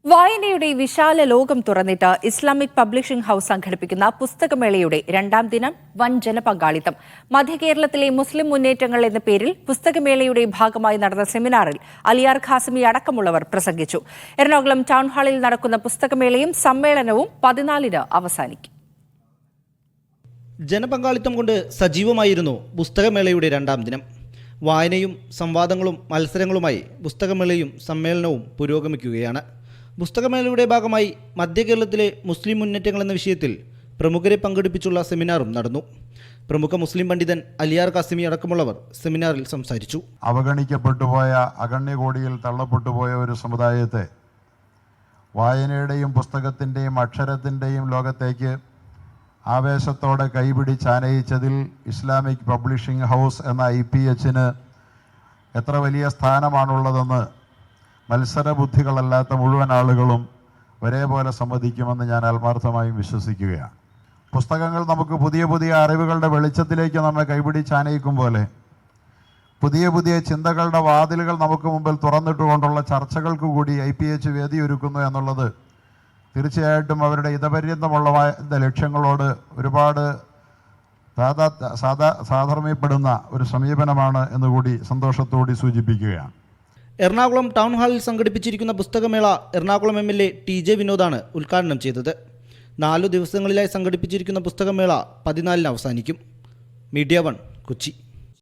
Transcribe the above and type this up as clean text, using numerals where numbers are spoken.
വായനയുടെ വിശാല ലോകം തുറന്നിട്ട് ഇസ്ലാമിക് പബ്ലിഷിംഗ് ഹൌസ് സംഘടിപ്പിക്കുന്ന പുസ്തകമേളയുടെ രണ്ടാം ദിനം വൻ ജനപങ്കാളിത്തം. മധ്യകേരളത്തിലെ മുസ്ലിം മുന്നേറ്റങ്ങൾ എന്ന പേരിൽ പുസ്തകമേളയുടെ ഭാഗമായി നടന്ന സെമിനാറിൽ അലിയാർ ഖാസിമി അടക്കമുള്ളവർ പ്രസംഗിച്ചു. എറണാകുളം ടൗൺ ഹാളിൽ നടക്കുന്ന പുസ്തകമേളയും സമ്മേളനവും 14-ന് അവസാനിക്കും. ജനപങ്കാളിത്തം കൊണ്ട് സജീവമായിരുന്നു പുസ്തകമേളയുടെ രണ്ടാം ദിനം. വായനയും സംവാദങ്ങളും മത്സരങ്ങളുമായി പുസ്തകമേളയും സമ്മേളനവും പുരോഗമിക്കുകയാണ്. പുസ്തകമേളയുടെ ഭാഗമായി മധ്യകേരളത്തിലെ മുസ്ലിം മുന്നേറ്റങ്ങൾ എന്ന വിഷയത്തിൽ പ്രമുഖരെ പങ്കെടുപ്പിച്ചുള്ള സെമിനാറും നടന്നു. പ്രമുഖ മുസ്ലിം പണ്ഡിതൻ അലിയാർ ഖാസിമി അടക്കമുള്ളവർ സെമിനാറിൽ സംസാരിച്ചു. അവഗണിക്കപ്പെട്ടുപോയ, അഗണ്യകോടിയിൽ തള്ളപ്പെട്ടുപോയ ഒരു സമുദായത്തെ വായനയുടെയും പുസ്തകത്തിൻ്റെയും അക്ഷരത്തിൻ്റെയും ലോകത്തേക്ക് ആവേശത്തോടെ കൈപിടിച്ചാനയിച്ചതിൽ ഇസ്ലാമിക് പബ്ലിഷിംഗ് ഹൗസ് എന്ന IPH-ന് എത്ര വലിയ സ്ഥാനമാണുള്ളതെന്ന് മത്സരബുദ്ധികളല്ലാത്ത മുഴുവൻ ആളുകളും ഒരേപോലെ സമ്മതിക്കുമെന്ന് ഞാൻ ആത്മാർത്ഥമായും വിശ്വസിക്കുകയാണ്. പുസ്തകങ്ങൾ നമുക്ക് പുതിയ പുതിയ അറിവുകളുടെ വെളിച്ചത്തിലേക്ക് നമ്മെ കൈപിടിച്ചാനയിക്കും പോലെ പുതിയ പുതിയ ചിന്തകളുടെ വാതിലുകൾ നമുക്ക് മുമ്പിൽ തുറന്നിട്ടുകൊണ്ടുള്ള ചർച്ചകൾക്ക് കൂടി IPH വേദിയൊരുക്കുന്നു എന്നുള്ളത് തീർച്ചയായിട്ടും അവരുടെ ഇതപര്യന്തമുള്ള ലക്ഷ്യങ്ങളോട് ഒരുപാട് സാധർമ്മ്യപ്പെടുന്ന ഒരു സമീപനമാണ് എന്നുകൂടി സന്തോഷത്തോടെ സൂചിപ്പിക്കുകയാണ്. എറണാകുളം ടൗൺ ഹാളിൽ സംഘടിപ്പിച്ചിരിക്കുന്ന പുസ്തകമേള എറണാകുളം MLA TJ വിനോദാണ് ഉദ്ഘാടനം ചെയ്തത്. 4 ദിവസങ്ങളിലായി സംഘടിപ്പിച്ചിരിക്കുന്ന പുസ്തകമേള 14-ന് അവസാനിക്കും. മീഡിയ 1 കൊച്ചി.